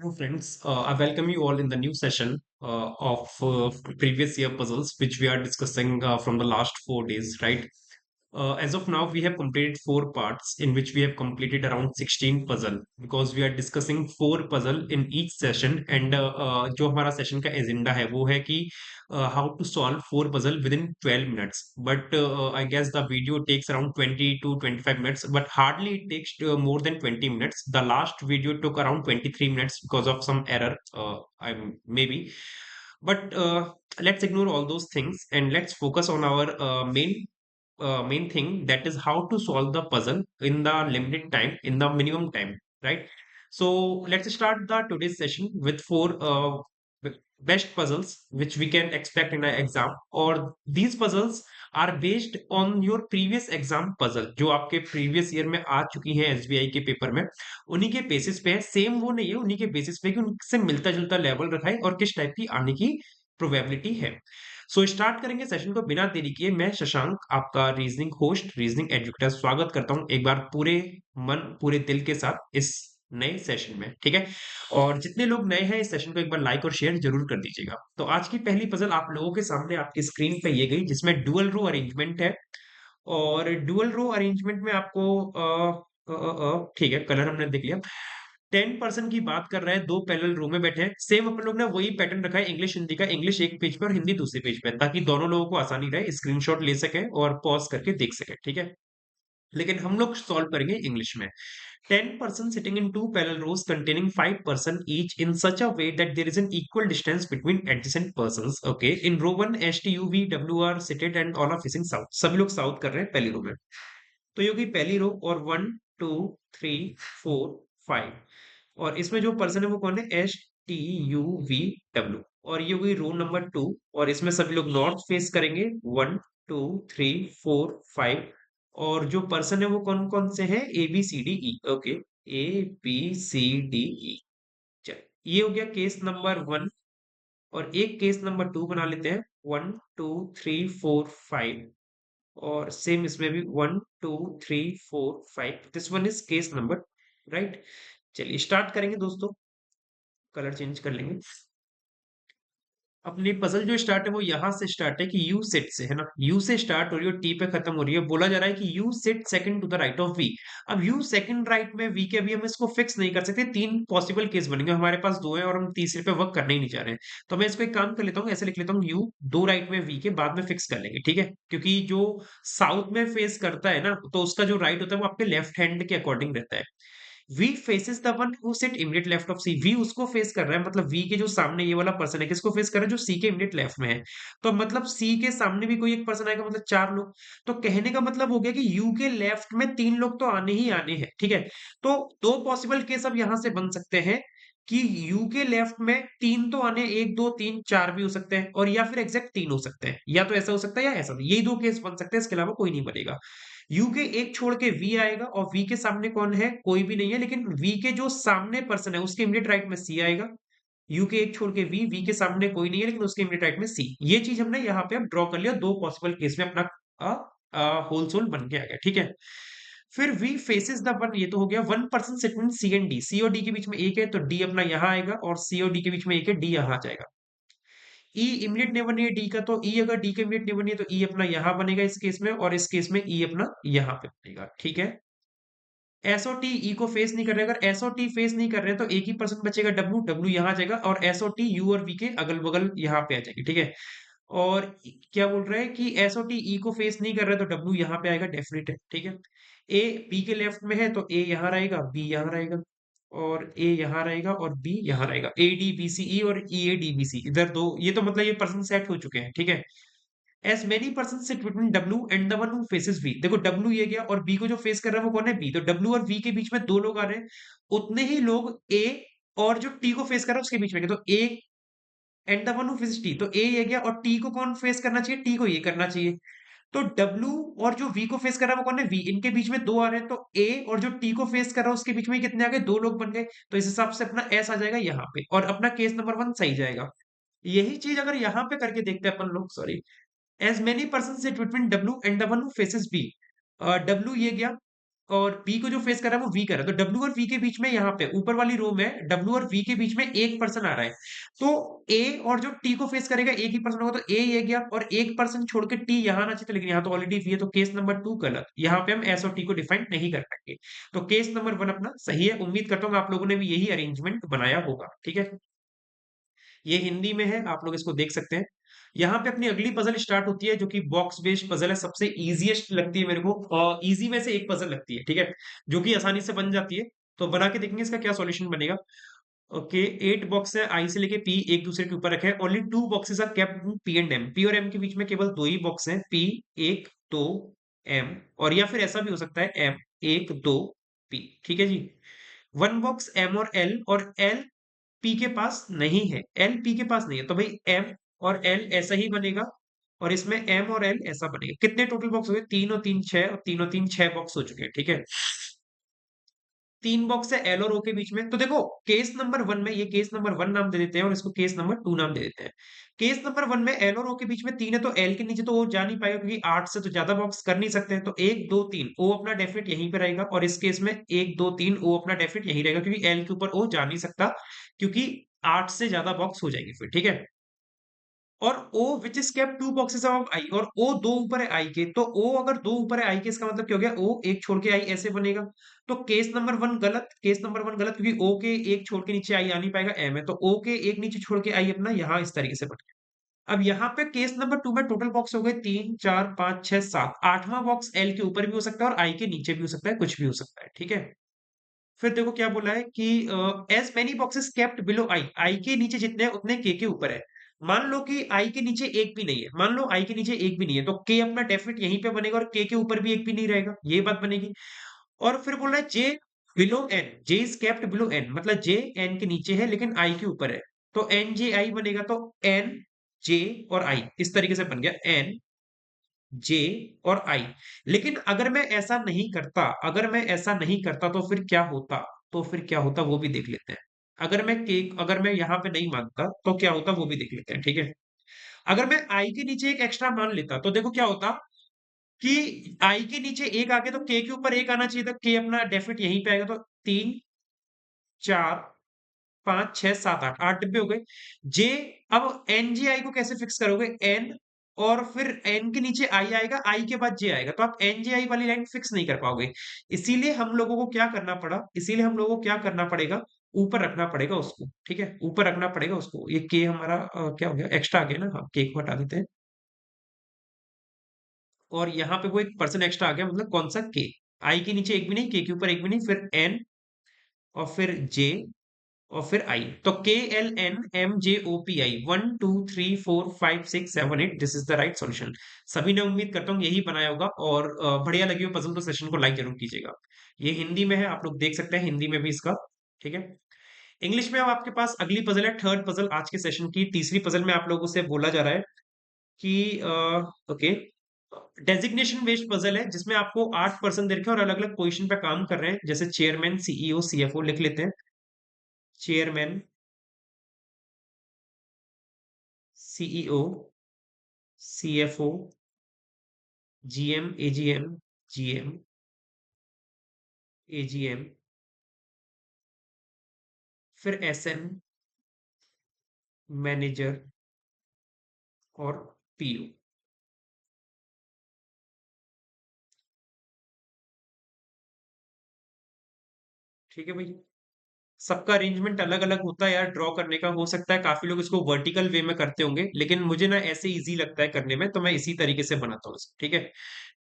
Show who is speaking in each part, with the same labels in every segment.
Speaker 1: Hello friends, I welcome you all in the new session of previous year puzzles, which we are discussing from the last 4 days, right? As of now, we have completed four parts in which we have completed around 16 puzzle because we are discussing four puzzle in each session and जो हमारा session का agenda है वो है कि how to solve four puzzle within 12 minutes. But I guess the video takes around 20 to 25 minutes, but hardly it takes more than 20 minutes. The last video took around 23 minutes because of some error. I'm maybe, but let's ignore all those things and let's focus on our main thing, that is how to solve the puzzle in the limited time, in the minimum time, right? So let's start the today's session with four best puzzles which we can expect in an exam, or these puzzles are based on your previous exam puzzle जो आपके previous year में आ चुकी हैं SBI के paper में, उन्हीं के basis पे है। सेम वो नहीं है, उन्हीं के बेसिस पे कि उनसे मिलता जुलता लेवल रखा है और किस टाइप की आने की प्रोबेबिलिटी है। सो स्टार्ट करेंगे सेशन को बिना देरी किए। मैं शशांक, आपका रीजनिंग होस्ट, रीजनिंग एजुकेटर, स्वागत करता हूं एक बार पूरे मन पूरे दिल के साथ इस नए सेशन में, ठीक है। और जितने लोग नए हैं इस सेशन को एक बार लाइक और शेयर जरूर कर दीजिएगा। तो आज की पहली पजल आप लोगों के सामने आपकी स्क्रीन पे ये गई, जिसमें डुअल रो अरेंजमेंट है। और डुअल रो अरेंजमेंट में आपको ठीक है, कलर हमने देख लिया। 10% की बात कर रहा है, दो पैरेलल रो में बैठे हैं। सेम अपन लोग ने वही पैटर्न रखा है इंग्लिश हिंदी का, इंग्लिश एक पेज पे और हिंदी दूसरे पेज पे, ताकि दोनों लोगों को आसानी रहे, स्क्रीनशॉट ले सके और पॉज करके देख सके, ठीक है। लेकिन हम लोग सॉल्व करेंगे इंग्लिश में। 10% sitting in two parallel rows containing 5% each in such a way that there is an equal distance between adjacent persons. Okay, in row 1 S T U V W are seated and all are facing south. सभी लोग south कर रहे हैं पहली रो में। तो ये होगी पहली रो, और 1 2 3 4 5, और इसमें जो पर्सन है वो कौन है, STUVW। और ये हुई रो नंबर 2, और इसमें सभी लोग नॉर्थ फेस करेंगे। 1 2 3 4 5, और जो पर्सन है वो कौन कौन से हैं, ABCDE। Okay, ABCDE। चल, ये हो गया केस नंबर 1। और एक केस नंबर 2 बना लेते हैं। 1 2 3 4 5, और सेम इसमें भी 1 2 3 4 5। This one is case number, right. चलिए स्टार्ट करेंगे दोस्तों, कलर चेंज कर लेंगे। अपनी पजल जो स्टार्ट है वो यहां से स्टार्ट है कि यू सेट से, है ना। यू से स्टार्ट हो रही है, टी पे खत्म हो रही है। बोला जा रहा है कि U sat second to the right of V. अब यू सेकंड राइट में वी के, अभी हम इसको फिक्स नहीं कर सकते, तीन पॉसिबल केस बनेंगे, हमारे पास दो है और हम तीसरे पे वर्क करने ही नहीं चाह रहे हैं। तो मैं इसको एक काम कर लेता हूँ, ऐसे लिख लेता हूँ, यू दो राइट में वी के, बाद में फिक्स कर लेंगे, ठीक है। क्योंकि जो साउथ में फेस करता है ना, तो उसका जो राइट होता है वो आपके लेफ्ट हैंड के अकॉर्डिंग रहता है। V faces the one who sit immediate left of C. V उसको फेस कर रहा है, मतलब वी के जो सामने ये वाला पर्सन है, किसको फेस कर रहा है, जो सी के इमीडिएट लेफ्ट में है। तो मतलब सी के सामने भी कोई एक पर्सन आएगा, मतलब चार लोग। तो कहने का मतलब हो गया कि यू के लेफ्ट में तीन लोग तो आने ही आने हैं, ठीक है। तो दो पॉसिबल केस अब यहां से बन सकते हैं कि यू के लेफ्ट में तीन तो आने, एक दो तीन चार भी हो सकते हैं, और या फिर एग्जैक्ट तीन हो सकते हैं, या तो ऐसा हो सकता है या ऐसा। यही दो केस बन सकते हैं, इसके अलावा कोई नहीं बनेगा। यू के एक छोड़ के वी आएगा, और वी के सामने कौन है, कोई भी नहीं है, लेकिन वी के जो सामने पर्सन है उसके इमीडिएट राइट में सी आएगा। यू के एक छोड़ के वी के सामने कोई नहीं है लेकिन उसके इमीडिएट राइट में सी। ये चीज हमने यहाँ पे अब ड्रॉ कर लिया, दो पॉसिबल केस में अपना होल सोल बन के आ गया, ठीक है। फिर वी फेसेस द वन, ये तो हो गया। One person segment C and D, C और डी के बीच में एक है तो डी अपना यहाँ आएगा, और सी और डी के बीच में एक है, डी यहाँ आ जाएगा। ई इमीडिएट नेबर नहीं है डी का, तो ई अगर डी का इमीडिएट नेबर नहीं है तो ई अपना यहाँ बनेगा इस केस में, और इस केस में ई अपना यहाँ पे बनेगा, ठीक है। एस और टी ई को फेस नहीं कर रहे, अगर एस और टी फेस नहीं कर रहे तो एक ही पर्सन बचेगा, डब्ल्यू, डब्ल्यू यहाँ आ जाएगा, और एस और टी यू और वी के अगल बगल यहाँ पे आ जाएंगे, ठीक है। और क्या बोल रहा है कि एस और टी ई को फेस नहीं कर रहे तो डब्ल्यू यहाँ पे आएगा, डेफिनेट है, ठीक है। ए बी के लेफ्ट में है तो ए यहाँ रहेगा, बी यहाँ रहेगा, और ए यहाँ रहेगा और बी यहाँ रहेगा। ए डी बी सी ई और ई ए डी बी सी, इधर दो, ये तो मतलब ये पर्सन सेट हो चुके हैं, ठीक है। As many person sit between W and the one who faces V. देखो डब्ल्यू ये गया, और बी को जो फेस कर रहा है वो कौन है, बी। तो डब्ल्यू और वी के बीच में दो लोग आ रहे हैं, उतने ही लोग ए और जो टी को फेस कर रहा है उसके बीच में गए। तो A and the one who faces T, तो ए ये गया, और टी को कौन फेस करना चाहिए, टी को ये करना चाहिए। तो डब्ल्यू और जो वी को फेस कर रहा है वो कौन है, वी। इनके बीच में दो आ रहे हैं, तो ए और जो टी को फेस कर रहा है उसके बीच में कितने आ गए, दो लोग बन गए। तो इस हिसाब से अपना एस आ जाएगा यहाँ पे, और अपना केस नंबर 1 सही जाएगा। यही चीज अगर यहाँ पे करके देखते हैं अपन लोग, sorry, as many persons sit between W and the one who faces B। W ये गया, और बी को जो फेस कर रहा है वो वी कर रहा है, तो डब्ल्यू और वी के बीच में यहाँ पे ऊपर वाली रो में डब्ल्यू और वी के बीच में एक पर्सन आ रहा है, तो ए और जो टी को फेस करेगा एक ही पर्सन होगा, तो ए ये गया और एक पर्सन छोड़ के टी यहाँ आना चाहिए था, लेकिन यहाँ तो ऑलरेडी वी है, तो केस नंबर 2 गलत। यहाँ पे हम एस और टी को डिफाइन नहीं कर पाएंगे, तो केस नंबर 1 अपना सही है। उम्मीद करता हूँ आप लोगों ने भी यही अरेंजमेंट बनाया होगा, ठीक है। ये हिंदी में है, आप लोग इसको देख सकते हैं। यहाँ पे अपनी अगली पजल स्टार्ट होती है, जो कि बॉक्स बेस्ड पजल है, सबसे इजीएस्ट लगती है मेरे को, और इजी में से एक पजल लगती है, ठीक है, जो कि आसानी से बन जाती है। तो बना के देखेंगे इसका क्या सॉल्यूशन बनेगा। ओके, 8 बॉक्स है, आई से लेके पी एक दूसरे के ऊपर रखे हैं। Only 2 boxes are kept in P and M, P और एम के बीच में केवल 2 ही बॉक्स हैं, पी 1 2 एम, और या फिर ऐसा भी हो सकता है एम 1 2 पी, ठीक है जी। 1 बॉक्स एम और एल पी के पास नहीं है, एल पी के पास नहीं है, तो भाई एम और एल ऐसा ही बनेगा, और इसमें एम और एल ऐसा बनेगा। कितने टोटल बॉक्स हो गए, 3 और 3 6, और 3 और 3 6 बॉक्स हो चुके हैं, ठीक है। 3 बॉक्स है एल और ओ के बीच में, तो देखो केस नंबर 1 में, ये केस नंबर 1 नाम दे देते हैं और इसको केस नंबर 2 नाम दे देते हैं। केस नंबर 1 में एल और ओ के बीच में 3 है, तो एल के नीचे तो ओ जा नहीं पाएगा, क्योंकि 8 से तो ज्यादा बॉक्स कर नहीं सकते हैं, तो 1 2 3 ओ अपना डेफिनेट यहीं पे रहेगा, और इस केस में 1 2 3 ओ अपना डेफिनेट यहीं रहेगा, क्योंकि एल के ऊपर ओ जा नहीं सकता, क्योंकि 8 से ज्यादा बॉक्स हो जाएंगे फिर, ठीक है। और O which is kept 2 boxes above I, और O 2 ऊपर है I के, तो O अगर 2 ऊपर है I के, इसका मतलब क्या हो गया, O एक छोड़ के I ऐसे बनेगा। तो केस नंबर 1 गलत, केस नंबर 1 गलत, क्योंकि O के एक छोड़ के नीचे I आ नहीं पाएगा, M है, तो O के एक नीचे छोड़ के I अपना यहाँ इस तरीके से बन गया। अब यहाँ पे केस नंबर 2 में टोटल बॉक्स हो गए 3 4 5 6 7, आठवां बॉक्स L के ऊपर भी हो सकता है और I के नीचे भी हो सकता है, कुछ भी हो सकता है, ठीक है। फिर देखो क्या बोला है कि as many boxes kept below I, I के नीचे जितने हैं उतने के ऊपर है। मान लो कि आई के नीचे एक भी नहीं है, मान लो आई के नीचे एक भी नहीं है, तो के अपना डेफिनेट यहीं पे बनेगा, और के ऊपर भी एक भी नहीं रहेगा, ये बात बनेगी। और फिर बोल रहा है J below N, J is kept below N, मतलब जे एन के नीचे है लेकिन आई के ऊपर है, तो एन जे आई बनेगा, तो एन जे और आई इस तरीके से बन गया, एन जे और आई। लेकिन अगर मैं ऐसा नहीं करता, अगर मैं ऐसा नहीं करता तो फिर क्या होता, तो फिर क्या होता वो भी देख लेते हैं। अगर मैं यहाँ पे नहीं मानता तो क्या होता वो भी देख लेते हैं, ठीक है। अगर मैं आई के नीचे एक एक्स्ट्रा मान लेता तो देखो क्या होता कि आई के नीचे एक आके तो के ऊपर एक आना चाहिए था, के अपना डेफिनेट यहीं पे आएगा, तो 3 4 5 6 7 8, 8 डिब्बे हो गए। जे, अब एनजीआई को कैसे फिक्स करोगे, एन और फिर एन के नीचे आई आएगा, आई के बाद जे आएगा, तो आप एनजीआई वाली लाइन फिक्स नहीं कर पाओगे। इसीलिए हम लोगों को क्या करना पड़ा, इसीलिए हम लोगों को क्या करना पड़ेगा, ऊपर रखना पड़ेगा उसको, ठीक है, ऊपर रखना पड़ेगा उसको। ये के हमारा क्या हो गया, एक्स्ट्रा आ गया ना, हम के को हटा देते हैं, और यहाँ पे वो एक पर्सन एक्स्ट्रा आ गया, मतलब कौन सा, के। आई के नीचे एक भी नहीं, के ऊपर एक भी नहीं, फिर एन और फिर जे और फिर आई, तो K L N M J O P I, 1 2 3 4 5 6 7 8, this is the right solution. सभी ने, उम्मीद करता हूँ, यही बनाया होगा, और बढ़िया लगी हो पजल तो सेशन को लाइक जरूर कीजिएगा। ये हिंदी में है, आप लोग देख सकते हैं हिंदी में भी इसका, ठीक है। इंग्लिश में अब आपके पास अगली पजल है, थर्ड पजल आज के सेशन की, तीसरी पजल में आप लोगों से बोला जा रहा है कि ओके, डेजिग्नेशन बेस्ड पजल है, जिसमें आपको 8 पर्सन दे रखे हैं और अलग अलग पोजीशन पे काम कर रहे हैं, जैसे चेयरमैन सीईओ सीएफओ लिख लेते हैं। Chairman, CEO, CFO, GM, AGM, GM, AGM, फिर एसएम, मैनेजर और पीओ, ठीक है भाई। सबका अरेंजमेंट अलग अलग होता है यार, ड्रॉ करने का हो सकता है काफी लोग इसको वर्टिकल वे में करते होंगे, लेकिन मुझे ना ऐसे इजी लगता है करने में, तो मैं इसी तरीके से बनाता हूँ इसको, ठीक है।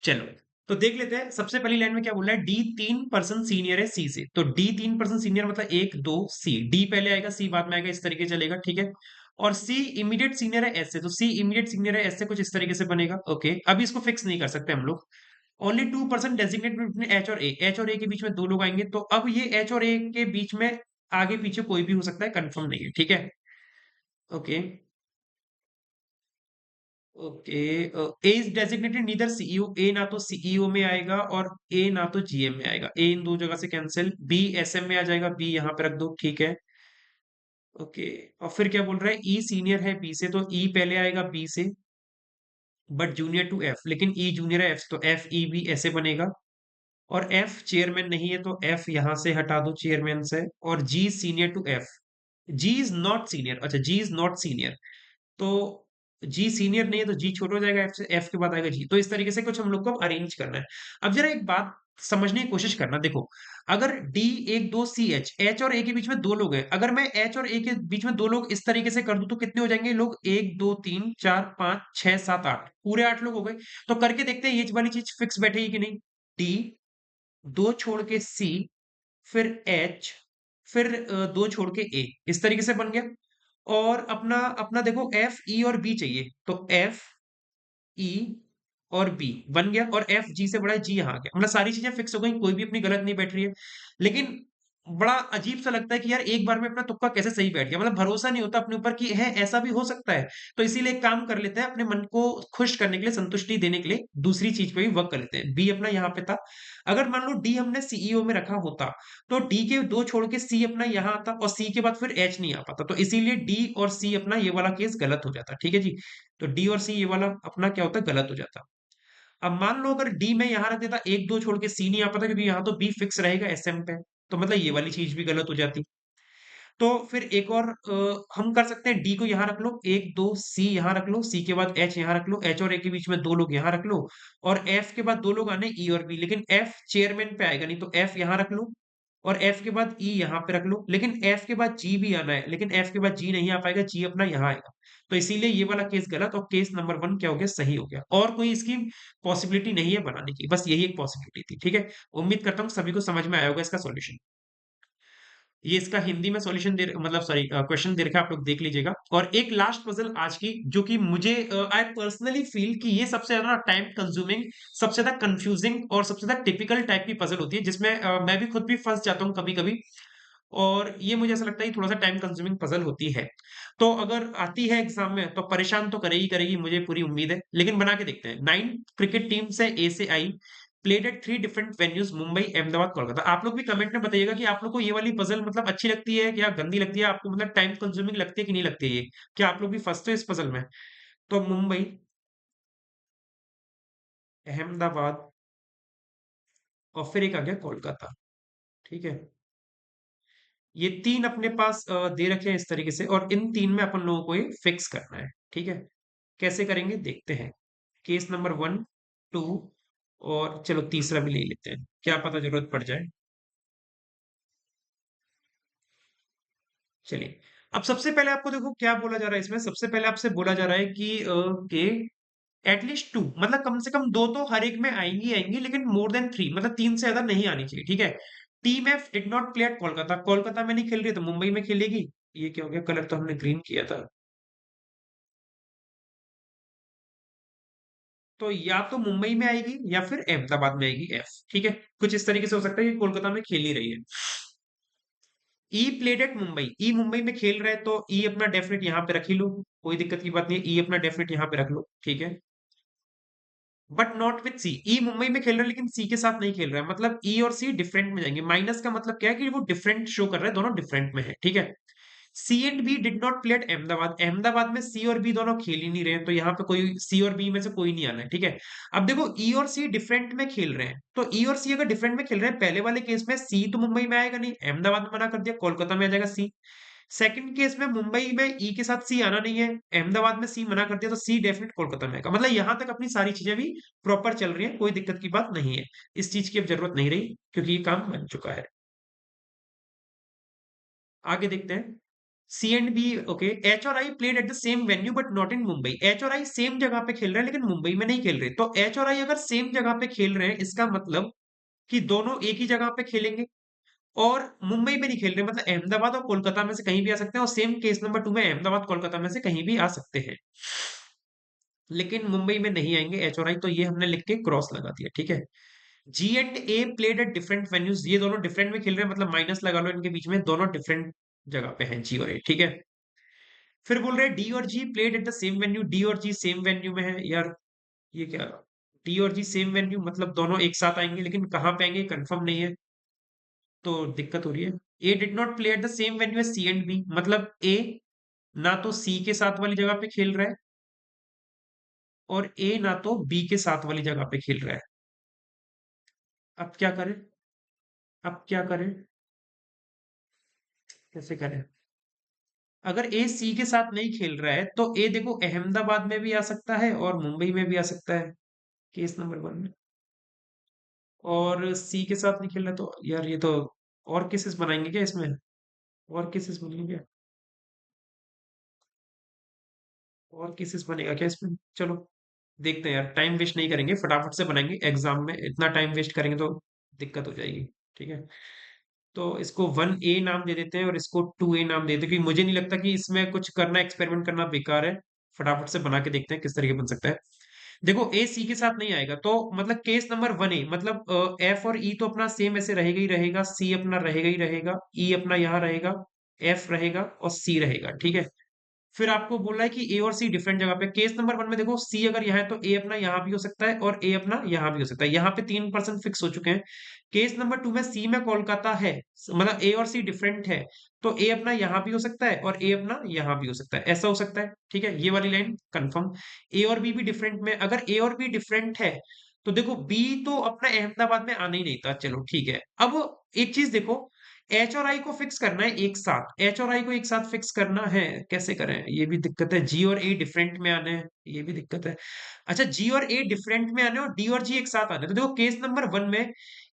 Speaker 1: चलो, तो देख लेते हैं सबसे पहली लाइन में क्या बोल रहा है, डी 3 पर्सन सीनियर है सी से, तो डी 3 पर्सन सीनियर मतलब 1 2 सी, डी पहले आएगा सी बाद में आएगा, इस तरीके से चलेगा, ठीक है। और सी इमीडिएट सीनियर है एस से, तो सी इमीडिएट सीनियर है एस से, कुछ इस तरीके से बनेगा, ओके। अभी इसको फिक्स नहीं कर सकते हम लोग। Only 2 person designate between H और ए, एच और ए के बीच में 2 लोग आएंगे, तो अब ये एच और ए के बीच में आगे पीछे कोई भी हो सकता है, कंफर्म नहीं है, ठीक है, okay. Okay, A is designated neither CEO, A ना तो सीईओ में आएगा और ए ना तो जीएम में आएगा, ए इन दो जगह से कैंसिल, बी एसएम में आ जाएगा, बी यहां पे रख दो, ठीक है, ओके। और फिर क्या बोल रहा है, ई सीनियर है बी से, तो ई पहले आएगा बी से, बट जूनियर टू एफ, लेकिन ई जूनियर है एफ, तो एफ ई भी ऐसे बनेगा, और एफ चेयरमैन नहीं है तो एफ यहां से हटा दो चेयरमैन से, और G senior to F. G is not senior, अच्छा जी इज नॉट सीनियर, तो जी सीनियर नहीं है तो जी छोटा हो जाएगा एफ से, एफ के बाद आएगा जी। तो इस तरीके से कुछ हम लोग को अरेंज करना है। अब जरा एक बात समझने की कोशिश करना, देखो अगर डी एक दो सी एच, एच और ए के बीच में दो लोग हैं, अगर मैं एच और ए के बीच में दो लोग इस तरीके से कर दूं तो कितने हो जाएंगे लोग, एक दो तीन चार पांच छह सात आठ, पूरे 8 लोग हो गए। तो करके देखते हैं ये वाली चीज फिक्स बैठेगी कि नहीं। डी, दो छोड़ के सी, फिर एच, फिर दो छोड़ के ए, इस तरीके से बन गया। और अपना अपना देखो एफ ई और बी चाहिए, तो एफ ई और बी बन गया, और एफ जी से बड़ा है, जी यहाँ आ गया, मतलब सारी चीजें फिक्स हो गई, कोई भी अपनी गलत नहीं बैठ रही है। लेकिन बड़ा अजीब सा लगता है कि यार एक बार में अपना तुक्का कैसे सही बैठ गया, मतलब भरोसा नहीं होता अपने ऊपर कि है ऐसा भी हो सकता है। तो इसीलिए एक काम कर लेते हैं, अपने मन को खुश करने के लिए, संतुष्टि देने के लिए दूसरी चीज पे भी वर्क कर लेते हैं। बी अपना यहाँ पे था, अगर मान लो डी हमने सीईओ में रखा होता तो डी के दो छोड़ के सी अपना यहाँ आता, और सी के बाद फिर एच नहीं आ पाता, तो इसीलिए डी और सी अपना ये वाला केस गलत हो जाता, ठीक है जी। तो डी और सी ये वाला अपना क्या होता है, गलत हो जाता। अब मान लो अगर डी में यहां रख देता, एक दो छोड़ के सी नहीं आ पाता, क्योंकि यहाँ तो बी फिक्स रहेगा एसएम पे, तो मतलब ये वाली चीज भी गलत हो जाती। तो फिर एक और हम कर सकते हैं, डी को यहाँ रख लो, एक दो सी यहाँ रख लो, सी के बाद एच यहाँ रख लो, एच और ए के बीच में दो लोग यहाँ रख लो, और एफ के बाद दो लोग आने ई और बी, लेकिन एफ चेयरमैन पे आएगा नहीं, तो एफ यहाँ रख लो, और एफ के बाद ई यहाँ पे रख लो, लेकिन एफ के बाद जी भी आना है, लेकिन एफ के बाद जी नहीं आ पाएगा, जी अपना यहाँ आएगा। तो इसीलिए ये वाला केस गलत, और केस नंबर वन क्या हो गया, सही हो गया, और कोई इसकी पॉसिबिलिटी नहीं है बनाने की, बस यही एक पॉसिबिलिटी थी, ठीक है। उम्मीद करता हूँ सभी को समझ में आया होगा इसका सॉल्यूशन। ये इसका हिंदी में सॉल्यूशन दे, मतलब सॉरी क्वेश्चन दे रखा है, आप लोग देख लीजिएगा। और एक लास्ट पजल आज की, जो कि मुझे आई पर्सनली फील कि ये सबसे ज्यादा टाइम कंज्यूमिंग, सबसे ज्यादा कंफ्यूजिंग और सबसे ज्यादा टिपिकल टाइप की पजल होती है, जिसमें मैं भी खुद भी फंस जाता हूँ कभी कभी। और ये मुझे ऐसा लगता है कि थोड़ा सा टाइम कंज्यूमिंग पजल होती है। तो अगर आती है एग्जाम में तो परेशान तो करेगी करेगी, मुझे पूरी उम्मीद है, लेकिन बना के देखते हैं। 9 क्रिकेट टीम्स है ए से I, played at 3 different venues, Mumbai, Ahmedabad, Kolkata. आप लोग भी कमेंट में बताइएगा कि आप लोग को ये वाली पजल मतलब अच्छी लगती है या गंदी लगती है, आपको मतलब टाइम कंज्यूमिंग लगती है कि नहीं लगती है ये, क्या आप लोग भी फंसते हो इस पजल में। तो मुंबई, अहमदाबाद, और फिर एक आ गया कोलकाता, ठीक है। ये तीन अपने पास दे रखे हैं इस तरीके से, और इन तीन में अपन लोगों को ये फिक्स करना है, ठीक है। कैसे करेंगे देखते हैं। केस नंबर वन, टू, और चलो तीसरा भी ले लेते हैं, क्या पता जरूरत पड़ जाए। चलिए, अब सबसे पहले आपको देखो क्या बोला जा रहा है इसमें, सबसे पहले आपसे बोला जा रहा है कि एटलीस्ट टू, मतलब कम से कम दो तो हर एक में आएंगी आएंगी, लेकिन मोर देन थ्री, मतलब तीन से ज्यादा नहीं आनी चाहिए, ठीक है। Team F did not play eight Kolkata, Kolkata में नहीं खेल रही तो मुंबई में खेलेगी। ये क्या हो गया, कलर तो हमने ग्रीन किया था। तो या तो मुंबई में आएगी या फिर अहमदाबाद में आएगी एफ, ठीक है। कुछ इस तरीके से हो सकता है कि कोलकाता में खेल ही रही है। ई प्लेड एट मुंबई, ई मुंबई में खेल रहा है तो ई अपना डेफिनेट यहाँ पे रख ही लो, कोई दिक्कत की बात नहीं है, ई अपना डेफिनेट यहाँ पे रख लो, ठीक है। बट नॉट विथ सी, ई मुंबई में खेल रहा है लेकिन सी के साथ नहीं खेल रहा है, मतलब ई और सी डिफरेंट में जाएंगे। माइनस का मतलब क्या है कि वो डिफरेंट शो कर रहा है, दोनों डिफरेंट में है, ठीक है। C and B did not play at Ahmedabad, Ahmedabad में सी और बी दोनों खेल ही नहीं रहे हैं, तो यहाँ पे कोई सी और बी में से कोई नहीं आना है, ठीक है। अब देखो ई और सी डिफरेंट में खेल रहे हैं, तो ई और सी अगर डिफरेंट में खेल रहे हैं, पहले वाले केस में सी तो मुंबई में आएगा नहीं, अहमदाबाद में मना कर दिया, कोलकाता में आ जाएगा सी। सेकंड केस में मुंबई में ई के साथ सी आना नहीं है, अहमदाबाद में सी मना कर दिया, तो सी डेफिनेट कोलकाता में आएगा। मतलब यहां तक अपनी सारी चीजें भी प्रॉपर चल रही है, कोई दिक्कत की बात नहीं है, इस चीज की अब जरूरत नहीं रही, क्योंकि ये काम बन चुका है। आगे देखते हैं। सी एंड बी, ओके, एच और आई played at the same venue but not in Mumbai, H और आई सेम जगह पे खेल रहे हैं लेकिन मुंबई में नहीं खेल रहे, तो एच और आई अगर सेम जगह पे खेल रहे हैं, इसका मतलब कि दोनों एक ही जगह पे खेलेंगे, और मुंबई में नहीं खेल रहे, मतलब अहमदाबाद और कोलकाता में से कहीं भी आ सकते हैं, और सेम केस नंबर टू में अहमदाबाद कोलकाता में से कहीं भी आ सकते हैं, लेकिन मुंबई में नहीं आएंगे एच और आई, तो ये हमने लिख के क्रॉस लगा दिया, ठीक है। G and A played at different venues, ये दोनों डिफरेंट में खेल रहे हैं, मतलब माइनस लगा लो इनके बीच में, दोनों डिफरेंट जगह पे हैं जी और ए, ठीक है। फिर बोल रहे हैं डी और G played at the same venue, D और जी सेम वेन्यू में है यार, ये क्या, डी और जी सेम वेन्यू मतलब दोनों एक साथ आएंगे, लेकिन कहाँ पे आएंगे कंफर्म नहीं है, तो दिक्कत हो रही है। A did not play at the same venue as C and B, मतलब ए ना तो सी के साथ वाली जगह पे खेल रहा है, और ए ना तो बी के साथ वाली जगह पे खेल रहा है। अब क्या करें? अब क्या करें? कैसे करें? अगर ए सी के साथ नहीं खेल रहा है तो ए देखो अहमदाबाद में भी आ सकता है और मुंबई में भी आ सकता है, केस नंबर वन में। और सी के साथ नहीं खेल रहा तो यार ये तो और केसेस बनाएंगे क्या इसमें? और केसेस बनेंगे क्या? और केसेस बनेगा क्या इसमें? चलो देखते हैं यार, टाइम वेस्ट नहीं करेंगे, फटाफट से बनाएंगे, एग्जाम में इतना टाइम वेस्ट करेंगे तो दिक्कत हो जाएगी। ठीक है, तो इसको वन ए नाम दे देते हैं और इसको टू ए नाम दे देते हैं, क्योंकि मुझे नहीं लगता कि इसमें कुछ करना, एक्सपेरिमेंट करना बेकार है। फटाफट से बना के देखते हैं किस तरीके बन सकता है। देखो ए सी के साथ नहीं आएगा तो मतलब केस नंबर वन ए, मतलब एफ और ई तो अपना सेम ऐसे रहेगा ही रहेगा, सी अपना रहेगा ही रहेगा, ई अपना यहाँ रहेगा, एफ रहेगा और सी रहेगा। ठीक है, फिर आपको बोल रहा है कि ए और सी डिफरेंट जगह पे। केस नंबर वन में देखो सी अगर यहाँ है तो ए अपना यहाँ भी हो सकता है और ए अपना यहाँ भी हो सकता है, यहाँ पे 3% फिक्स हो चुके हैं। केस नंबर टू में सी में कोलकाता है, मतलब ए और सी डिफरेंट है, तो ए अपना यहाँ भी हो सकता है और ए अपना यहाँ भी हो सकता है, ऐसा हो सकता है। ठीक है, ये वाली लाइन कंफर्म। ए और बी भी डिफरेंट में, अगर ए और बी डिफरेंट है तो देखो बी तो अपना अहमदाबाद में आना ही नहीं था, चलो ठीक है। अब एक चीज देखो, एच और आई को फिक्स करना है एक साथ, एच और आई को एक साथ फिक्स करना है, कैसे करें ये भी दिक्कत है। जी और ए डिफरेंट में आने हैं, ये भी दिक्कत है। अच्छा, जी और ए डिफरेंट में आने और डी और जी एक साथ आने, तो देखो केस नंबर वन में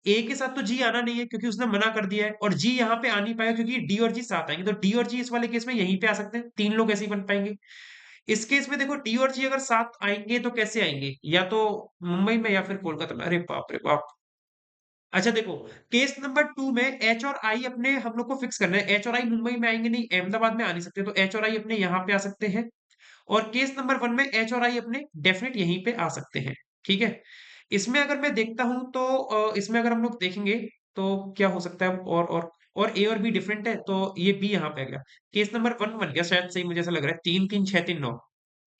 Speaker 1: ए के साथ तो जी आना नहीं है क्योंकि उसने मना कर दिया है, और जी यहाँ पे आ नहीं पाएगा क्योंकि डी और जी साथ आएंगे, तो डी और जी इस वाले केस में यहीं पे आ सकते हैं, तीन लोग ऐसे ही बन पाएंगे। इस केस में देखो डी और जी अगर साथ आएंगे तो कैसे आएंगे, या तो मुंबई में या फिर कोलकाता में, अरे बाप रे बाप। अच्छा देखो, केस नंबर टू में एच और आई अपने हम लोग को फिक्स करना है, एच और आई मुंबई में आएंगे नहीं, अहमदाबाद में आ नहीं सकते, तो एच और आई अपने यहाँ पे आ सकते हैं। और केस नंबर वन में एच और आई अपने डेफिनेट यहीं पे आ सकते हैं। ठीक है, इसमें अगर मैं देखता हूं तो इसमें अगर हम लोग देखेंगे तो क्या हो सकता है, और ए और बी डिफरेंट है तो ये बी यहाँ पे आ गया। केस नंबर वन बन गया शायद, सही मुझे ऐसा लग रहा है, 3 3 6 3 9।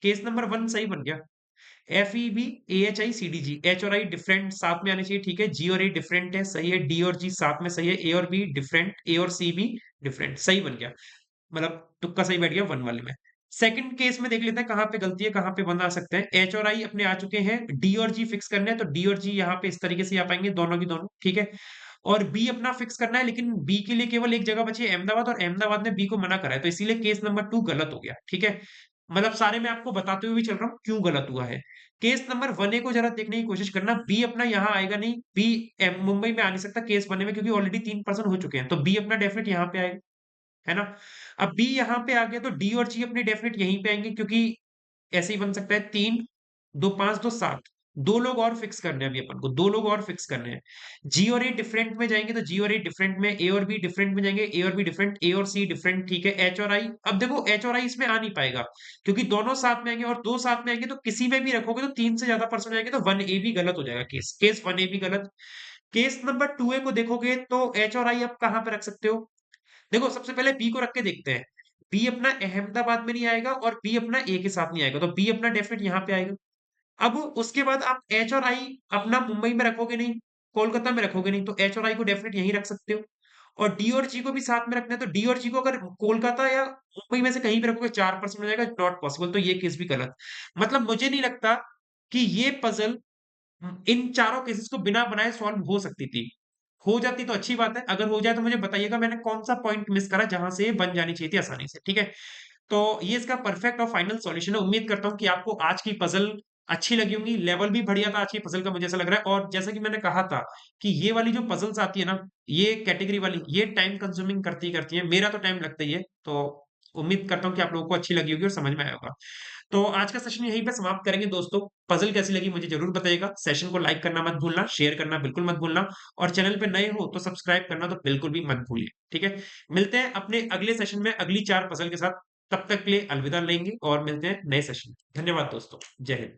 Speaker 1: केस नंबर वन सही बन गया। F E B A H I C D G, H और आई डिफरेंट साथ में आने चाहिए, ठीक है। जी और ए डिफरेंट है, सही है। डी और जी साथ में सही है। ए और बी डिफरेंट, ए और सी भी डिफरेंट, सही बन गया। मतलब तुक्का सही बैठ गया वन वाले में। सेकंड केस में देख लेते हैं कहाँ पे गलती है, कहाँ पे बंदा आ सकते हैं। एच और आई अपने आ चुके हैं, डी और जी फिक्स करने हैं, तो डी और जी यहाँ पे इस तरीके से आ पाएंगे दोनों की दोनों, ठीक है। और बी अपना फिक्स करना है, लेकिन बी के लिए केवल एक जगह बची है अहमदाबाद, और अहमदाबाद ने बी को मना करा है, तो इसीलिए केस नंबर टू गलत हो गया, ठीक है। मतलब सारे मैं आपको बताते हुए भी चल रहा हूँ क्यों गलत हुआ है। केस नंबर वन ए को जरा देखने की कोशिश करना, बी अपना यहाँ आएगा नहीं, बी मुंबई में आ नहीं सकता केस वन ए में, क्योंकि ऑलरेडी 3% हो चुके हैं, तो बी अपना डेफिनेट यहाँ पे आएगा, है ना। अब बी यहाँ पे आ गया तो डी और जी अपने डेफिनेट यहीं पे आएंगे, क्योंकि ऐसे ही बन सकता है, 3 2 5 2 7, दो लोग और फिक्स करने हैं अभी अपन को, दो लोग और फिक्स करने हैं। जी और ए डिफरेंट में जाएंगे तो जी और ए डिफरेंट में, ए और बी डिफरेंट में जाएंगे, ए और बी डिफरेंट, ए और सी डिफरेंट, ठीक है। एच और आई, अब देखो एच और आई इसमें आ नहीं पाएगा क्योंकि दोनों साथ में आएंगे, और दो साथ में आएंगे तो किसी में भी रखोगे तो 3 से ज्यादा % आएंगे, तो वन ए भी गलत हो जाएगा, केस केस वन ए भी गलत। केस नंबर टू ए को देखोगे तो एच और आई आप कहाँ पे रख सकते हो? देखो सबसे पहले बी को रख के देखते हैं। बी अपना अहमदाबाद में नहीं आएगा और बी अपना ए के साथ नहीं आएगा, तो बी अपना डेफिनेट यहाँ पे आएगा। अब उसके बाद आप एच और आई अपना मुंबई में रखोगे नहीं, कोलकाता में रखोगे नहीं, तो एच और आई को डेफिनेट यहीं रख सकते हो। और डी और जी को भी साथ में रखना है, तो डी और जी को अगर कोलकाता या मुंबई में से कहीं भी रखोगे 4% हो जाएगा, नॉट पॉसिबल, तो ये केस भी गलत। मतलब मुझे नहीं लगता कि ये पजल इन चारों केसेस को बिना बनाए सॉल्व हो सकती थी। हो जाती तो अच्छी बात है, अगर हो जाए तो मुझे बताइएगा मैंने कौन सा पॉइंट मिस करा जहां से ये बन जानी चाहिए थी आसानी से, ठीक है। तो ये इसका परफेक्ट और फाइनल सॉल्यूशन है। उम्मीद करता हूँ कि आपको आज की पजल अच्छी लगी होंगी, लेवल भी बढ़िया था आज की पजल का, मुझे ऐसा लग रहा है। और जैसा कि मैंने कहा था कि ये वाली जो पजल्स आती है ना, ये कैटेगरी वाली, ये टाइम कंज्यूमिंग करती करती है, मेरा तो टाइम लगता ही है। तो उम्मीद करता हूँ कि आप लोगों को अच्छी लगी होगी और समझ में आया होगा। तो आज का सेशन यहीं पे समाप्त करेंगे दोस्तों। पजल कैसी लगी मुझे जरूर बताइएगा, सेशन को लाइक करना मत भूलना, शेयर करना बिल्कुल मत भूलना, और चैनल पे नए हो तो सब्सक्राइब करना तो बिल्कुल भी मत भूलिए, ठीक है। मिलते हैं अपने अगले सेशन में अगली 4 पजल के साथ, तब तक के लिए अलविदा लेंगे और मिलते हैं नए सेशन। धन्यवाद दोस्तों, जय हिंद।